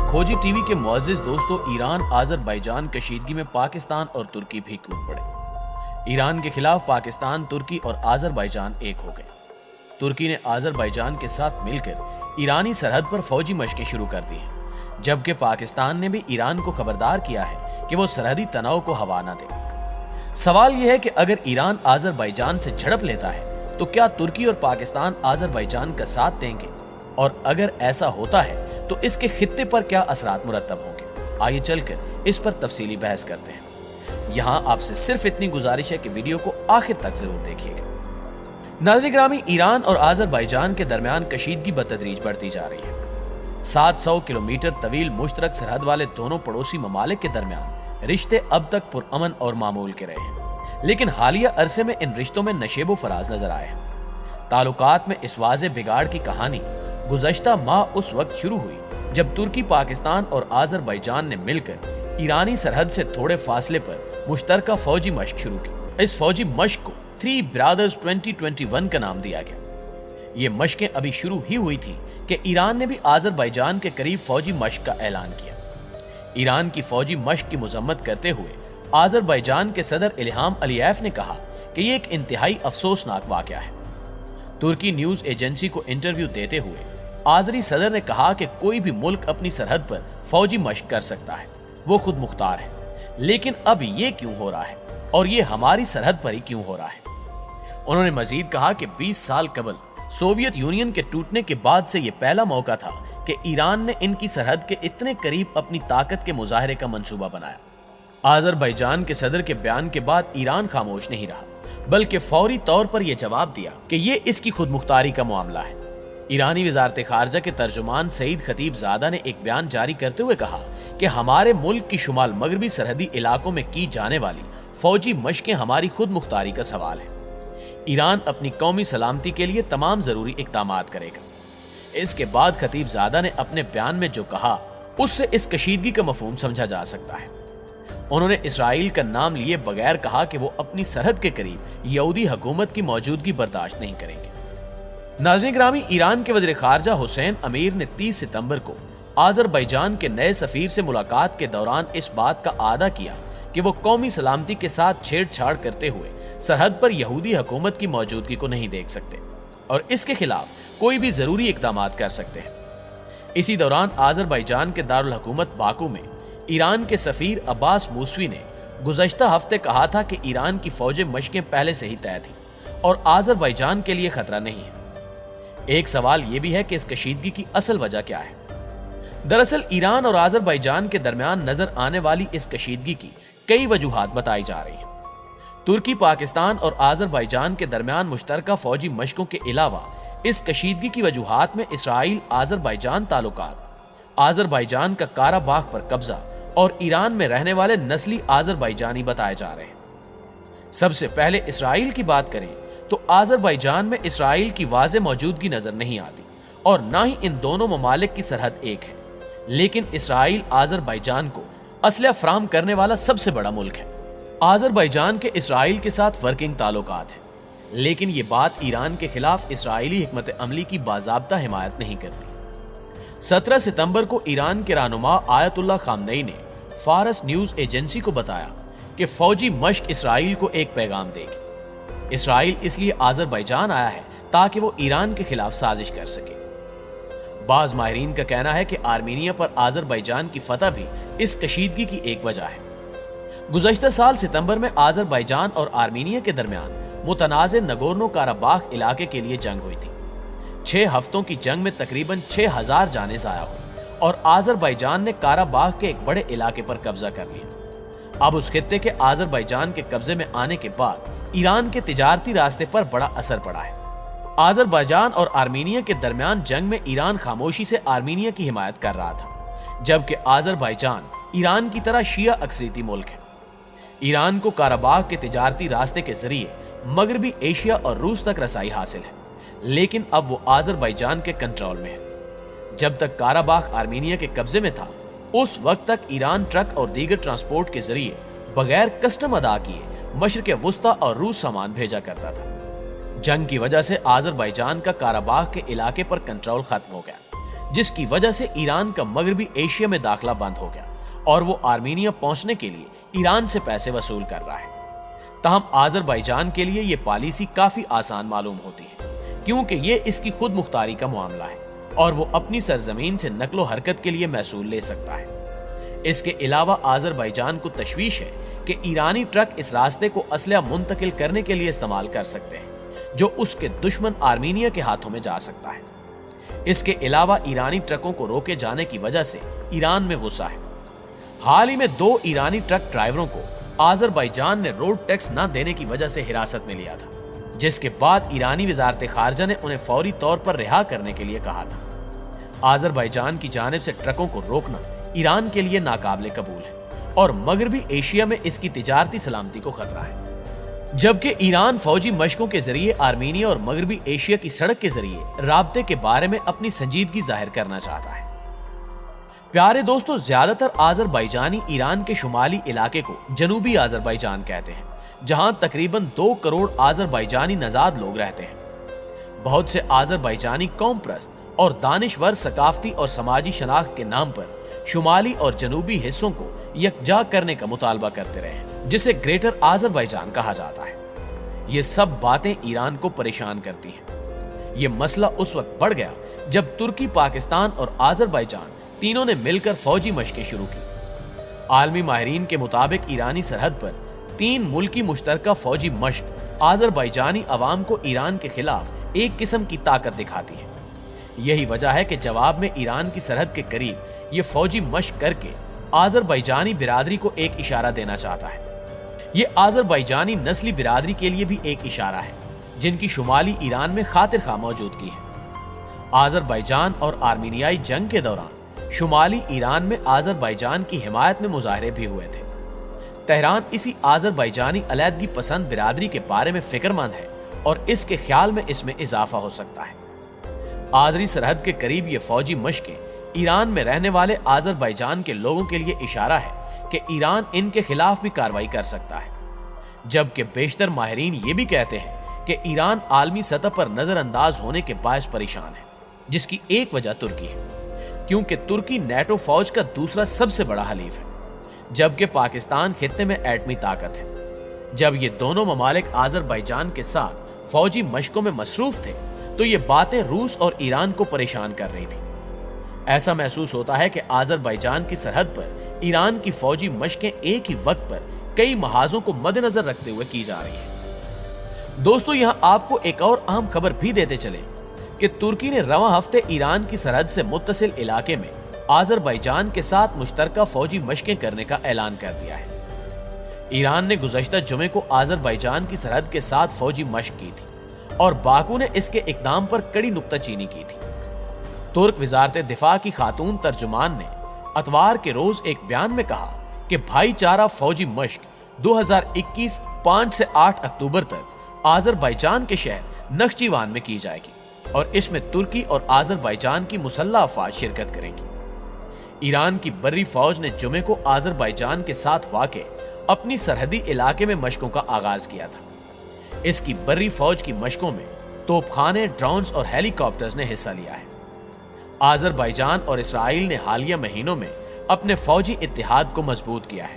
खोजी टीवी के मुअज़्ज़िज़ दोस्तों, ईरान आज़रबाईजान कशीदगी में पाकिस्तान और तुर्की भी कूद पड़े। ईरान के खिलाफ पाकिस्तान, तुर्की और आज़रबाईजान एक हो गए। तुर्की ने आज़रबाईजान के साथ मिलकर ईरानी सरहद पर फौजी मशकें शुरू कर दी हैं, जबकि पाकिस्तान ने भी ईरान को खबरदार किया है कि वो सरहदी तनाव को हवा न दे। सवाल यह है कि अगर ईरान आज़रबाईजान से झड़प लेता है तो क्या तुर्की और पाकिस्तान आज़रबाईजान का साथ देंगे, और अगर ऐसा होता है तो इसके खित्ते पर क्या असरात मुरतब होंगे। आइए चलकर इस पर तफसीली बहस करते हैं। यहाँ आपसे सिर्फ इतनी गुजारिश है कि वीडियो को आखिर तक जरूर देखिएगा। नाज़रीन ग्रामी, ईरान और आज़रबाईजान के दरमियान कशीदगी बतदरीज बढ़ती जा रही है। 700 किलोमीटर तवील मुश्तरक सरहद वाले दोनों पड़ोसी ममालिक के दरमियान रिश्ते अब तक पुरअमन और मामूल के रहे हैं, लेकिन हालिया अरसे में इन रिश्तों में नशेबो फराज नजर आए हैं। ताल्लुकात में इस वाज़े बिगाड़ की कहानी गुज़श्ता माह उस वक्त शुरू हुई जब तुर्की, पाकिस्तान और आज़रबाईजान ने मिलकर ईरानी सरहद से थोड़े फासले पर मुश्तरका फौजी मशक शुरू की। इस फौजी मशक को 3 ब्रदर्स 2021 का नाम दिया गया। ये मशकें अभी शुरू ही हुई थी कि ईरान ने भी आज़रबाईजान के करीब फौजी मशक का ऐलान किया। ईरान की फौजी मशक की मजम्मत करते हुए आज़रबाईजान के सदर इल्हाम अलियेव ने कहा कि ये एक इंतहाई अफसोसनाक वाक़या है। तुर्की न्यूज एजेंसी को इंटरव्यू देते हुए आज़री सदर ने कहा कि कोई भी मुल्क अपनी सरहद पर फौजी मशक कर सकता है, वो खुद मुख्तार है, लेकिन अब ये क्यों हो रहा है और ये हमारी सरहद पर ही क्यों हो रहा है। उन्होंने मजीद कहा कि 20 साल कबल सोवियत यूनियन के टूटने के बाद से ये पहला मौका था कि ईरान ने इनकी सरहद के इतने करीब अपनी ताकत के मुजाहरे का मंसूबा बनाया। आज़रबाईजान के सदर के बयान के बाद ईरान खामोश नहीं रहा, बल्कि फौरी तौर पर यह जवाब दिया कि ये इसकी खुद मुख्तारी का मामला है। ईरानी वज़ारत ख़ारजा के तर्जुमान सईद खतीबज़ादा ने एक बयान जारी करते हुए कहा कि हमारे मुल्क की शुमाल मगरबी सरहदी इलाकों में की जाने वाली फौजी मशकें हमारी खुद मुख्तारी का सवाल है। ईरान अपनी कौमी सलामती के लिए तमाम ज़रूरी इक़दामात करेगा। इसके बाद खतीबज़ादा ने अपने बयान में जो कहा उससे इस कशीदगी का मफ़हूम समझा जा सकता है। उन्होंने इसराइल का नाम लिए बगैर कहा कि वो अपनी सरहद के करीब यहूदी हुकूमत की मौजूदगी बर्दाश्त नहीं करेंगे। नाज़रीन ग्रामी, ईरान के वज़ीर ख़ारजा हुसैन अमीर ने 30 सितंबर को आज़रबाईजान के नए सफ़ीर से मुलाकात के दौरान इस बात का आदा किया कि वो कौमी सलामती के साथ छेड़छाड़ करते हुए सरहद पर यहूदी हुकूमत की मौजूदगी को नहीं देख सकते और इसके खिलाफ कोई भी ज़रूरी इक़दामात कर सकते हैं। इसी दौरान आज़रबाईजान के दारुल हुकूमत बाकू में ईरान के सफ़ीर अब्बास मूसवी ने गुज़श्ता हफ्ते कहा था कि ईरान की फौजी मशकें पहले से ही तय थी और आज़रबाईजान के लिए खतरा नहीं है। एक सवाल यह भी है कि इस कशीदगी की असल वजह क्या है। दरअसल ईरान और आज़रबाईजान के दरमियान नजर आने वाली इस कशीदगी की कई वजूहात बताई जा रही हैं। तुर्की, पाकिस्तान और आज़रबाईजान के दरमियान मुश्तरका फौजी मशकों के अलावा इस कशीदगी की वजूहात में इसराइल आज़रबाईजान ताल्लुकात, आज़रबाईजान का काराबाख पर कब्जा और ईरान में रहने वाले नस्ली आज़रबाईजानी बताए जा रहे हैं। सबसे पहले इसराइल की बात करें तो आज़रबाईजान में इसराइल की वाज़े मौजूदगी नजर नहीं आती और ना ही इन दोनों ममालिक की सरहद एक है, लेकिन इसराइल आज़रबाईजान को असलहा फराहम करने वाला सबसे बड़ा मुल्क है। आज़रबाईजान के इसराइल के साथ वर्किंग ताल्लुकात हैं, लेकिन ये बात ईरान के खिलाफ इसराइली हिकमत अमली की बाज़ाब्ता हिमायत नहीं करती। 17 सितंबर को ईरान के रहनुमा आयतुल्लाह खामनेई ने फारस न्यूज एजेंसी को बताया कि फौजी मशक इसराइल को एक पैगाम देगी। इसराइल इसलिए आज़रबाईजान आया है ताकि वो ईरान के खिलाफ साजिश कर सके। बाज़ माहिरीन का कहना है कि आर्मीनिया पर आज़रबाईजान की फतह भी इस कशीदगी की एक वजह है। गुज़श्ता साल सितंबर में आज़रबाईजान और आर्मीनिया के दरमियान मुतनाज़े नगोर्नो काराबाख इलाके के लिए जंग हुई थी। 6 हफ्तों की जंग में तकरीबन 6000 जानें ज़ाया हुई और आज़रबाईजान ने काराबाख के एक बड़े इलाके पर कब्जा कर लिया। अब उस खित्ते के आज़रबाईजान के कब्जे में आने के बाद ईरान के तिजारती रास्ते पर बड़ा असर पड़ा है। आज़रबाईजान और आर्मीनिया के दरमियान जंग में ईरान खामोशी से आर्मीनिया की हिमायत कर रहा था, जबकि आज़रबाईजान ईरान की तरह शिया अक्सरीती मुल्क है। ईरान को काराबाख के तिजारती रास्ते के जरिए मगरबी एशिया और रूस तक रसाई हासिल है, लेकिन अब वो आज़रबाईजान के कंट्रोल में है। जब तक काराबाख आर्मीनिया के कब्जे में था, उस वक्त तक ईरान ट्रक और दीगर ट्रांसपोर्ट के जरिए बगैर कस्टम अदा किए मशरिक़ वुस्ता और रूस सामान भेजा करता था। जंग की वजह से आज़रबाईजान का काराबाख के इलाके पर कंट्रोल खत्म हो गया, جس کی وجہ سے ایران کا مغربی ایشیا میں داخلہ بند ہو گیا اور وہ آرمینیا پہنچنے کے لیے ایران سے پیسے وصول کر رہا ہے۔ تاہم آذربائیجان کے لیے یہ پالیسی کافی آسان معلوم ہوتی ہے کیونکہ یہ اس کی خود مختاری کا معاملہ ہے اور وہ اپنی سرزمین سے نقل و حرکت کے لیے محصول لے سکتا ہے۔ اس کے علاوہ آذربائیجان کو تشویش ہے کہ ایرانی ٹرک اس راستے کو اسلحہ منتقل کرنے کے لیے استعمال کر سکتے ہیں جو اس کے دشمن آرمینیا کے ہاتھوں میں جا سکتا ہے۔ اس کے علاوہ ایرانی ٹرکوں کو روکے جانے کی وجہ سے ایران میں غصہ ہے۔ حال ہی میں 2 ایرانی ٹرک ڈرائیوروں کو آذربائیجان نے روڈ ٹیکس نہ دینے کی وجہ سے حراست میں لیا تھا، جس کے بعد ایرانی وزارت خارجہ نے انہیں فوری طور پر رہا کرنے کے لیے کہا تھا۔ آذربائیجان کی جانب سے ٹرکوں کو روکنا ایران کے لیے ناقابل قبول ہے اور مغربی ایشیا میں اس کی تجارتی سلامتی کو خطرہ ہے، جبکہ ایران فوجی مشقوں کے ذریعے آرمینیا اور مغربی ایشیا کی سڑک کے ذریعے رابطے کے بارے میں اپنی سنجیدگی ظاہر کرنا چاہتا ہے۔ پیارے دوستو، زیادہ تر آذربائیجانی ایران کے شمالی علاقے کو جنوبی آذربائیجان کہتے ہیں، جہاں تقریباً 2 کروڑ آذربائیجانی نژاد لوگ رہتے ہیں۔ بہت سے آذربائیجانی قوم پرست اور دانشور ثقافتی اور سماجی شناخت کے نام پر شمالی اور جنوبی حصوں کو یکجا کرنے کا مطالبہ کرتے رہے ہیں، جسے گریٹر آذربائیجان کہا جاتا ہے۔ یہ سب باتیں ایران کو پریشان کرتی ہیں۔ یہ مسئلہ اس وقت بڑھ گیا جب ترکی، پاکستان اور آذربائیجان تینوں نے مل کر فوجی مشقیں شروع کی۔ عالمی ماہرین کے مطابق ایرانی سرحد پر 3 ملکی مشترکہ فوجی مشق آذربائیجانی عوام کو ایران کے خلاف ایک قسم کی طاقت دکھاتی ہے۔ یہی وجہ ہے کہ جواب میں ایران کی سرحد کے قریب یہ فوجی مشق کر کے آذربائیجانی برادری کو ایک اشارہ دینا چاہتا ہے۔ یہ آذربائیجانی نسلی برادری کے لیے بھی ایک اشارہ ہے جن کی شمالی ایران میں خاطر خواہ موجودگی ہے۔ آذربائیجان اور آرمینیائی جنگ کے دوران شمالی ایران میں آذربائیجان کی حمایت میں مظاہرے بھی ہوئے تھے۔ تہران اسی آذربائیجانی علیحدگی پسند برادری کے بارے میں فکر مند ہے اور اس کے خیال میں اس میں اضافہ ہو سکتا ہے۔ آذری سرحد کے قریب یہ فوجی مشقیں ایران میں رہنے والے آذربائیجان کے لوگوں کے لیے اشارہ ہے کہ ایران ان کے خلاف بھی کارروائی کر سکتا ہے، جبکہ بیشتر ماہرین یہ بھی کہتے ہیں کہ ایران عالمی سطح پر نظر انداز ہونے کے باعث پریشان ہے، جس کی ایک وجہ ترکی ہے، کیونکہ ترکی نیٹو فوج کا دوسرا سب سے بڑا حلیف ہے، جبکہ پاکستان خطے میں ایٹمی طاقت ہے۔ جب یہ دونوں ممالک آذربائیجان کے ساتھ فوجی مشقوں میں مصروف تھے تو یہ باتیں روس اور ایران کو پریشان کر رہی تھی۔ ایسا محسوس ہوتا ہے کہ آذربائیجان کی سرحد پر ایران کی فوجی مشقیں ایک ہی وقت پر کئی محاذوں کو مد نظر رکھتے ہوئے کی جا رہی ہیں۔ دوستو، یہاں آپ کو ایک اور اہم خبر بھی دیتے چلیں کہ ترکی نے رواں ہفتے ایران کی سرحد سے متصل علاقے میں آذربائیجان کے ساتھ مشترکہ فوجی مشقیں کرنے کا اعلان کر دیا ہے۔ ایران نے گزشتہ جمعے کو آذربائیجان کی سرحد کے ساتھ فوجی مشق کی تھی اور باکو نے اس کے اقدام پر کڑی نکتہ چینی کی تھی۔ ترک وزارت دفاع کی خاتون ترجمان نے اتوار کے روز ایک بیان میں کہا کہ بھائی چارہ فوجی مشق 2021 5 سے 8 اکتوبر تک آذربائیجان کے شہر نخچیوان میں کی جائے گی اور اس میں ترکی اور آذربائیجان کی مسلح افواج شرکت کریں گی۔ ایران کی بری فوج نے جمعے کو آذربائیجان کے ساتھ واقع اپنی سرحدی علاقے میں مشقوں کا آغاز کیا تھا۔ اس کی بری فوج کی مشقوں میں توپ خانے، ڈرونز اور ہیلی کاپٹرز نے حصہ لیا ہے۔ آذربائیجان اور اسرائیل نے حالیہ مہینوں میں اپنے فوجی اتحاد کو مضبوط کیا ہے۔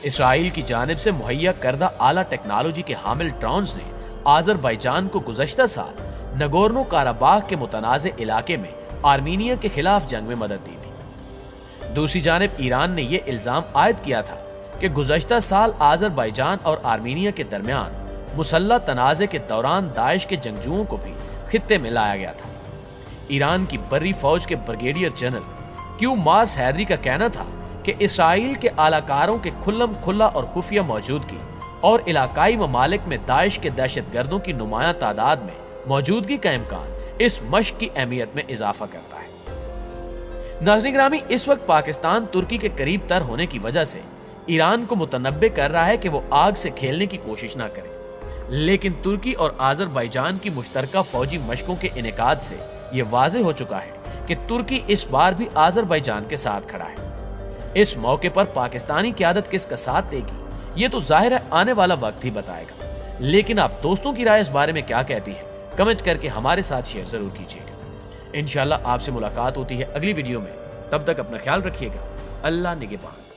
اسرائیل کی جانب سے مہیا کردہ اعلیٰ ٹیکنالوجی کے حامل ڈرونز نے آذربائیجان کو گزشتہ سال نگورنو کاراباخ کے متنازع علاقے میں آرمینیا کے خلاف جنگ میں مدد دی تھی۔ دوسری جانب ایران نے یہ الزام عائد کیا تھا کہ گزشتہ سال آذربائیجان اور آرمینیا کے درمیان مسلح تنازع کے دوران داعش کے جنگجوؤں کو بھی خطے میں لایا گیا تھا۔ ایران کی بری فوج کے بریگیڈیئر جنرل کیو مارس حیدری کا کہنا تھا کہ اسرائیل کے اعلی کاروں کے کھلم کھلا اور خفیہ موجودگی اور علاقائی ممالک میں داعش کے دہشت گردوں کی نمایاں تعداد میں موجودگی کا امکان اس مشق کی اہمیت میں اضافہ کرتا ہے۔ ناظرین گرامی، اس وقت پاکستان ترکی کے قریب تر ہونے کی وجہ سے ایران کو متنبع کر رہا ہے کہ وہ آگ سے کھیلنے کی کوشش نہ کرے، لیکن ترکی اور آذربائیجان کی مشترکہ فوجی مشقوں کے انعقاد سے یہ واضح ہو چکا ہے کہ ترکی اس بار بھی آذربائیجان کے ساتھ کھڑا ہے۔ اس موقع پر پاکستانی قیادت کس کا ساتھ دے گی یہ تو ظاہر ہے آنے والا وقت ہی بتائے گا، لیکن آپ دوستوں کی رائے اس بارے میں کیا کہتی ہے؟ کمنٹ کر کے ہمارے ساتھ شیئر ضرور کیجیے گا۔ انشاءاللہ آپ سے ملاقات ہوتی ہے اگلی ویڈیو میں، تب تک اپنا خیال رکھیے گا۔ اللہ نگہبان۔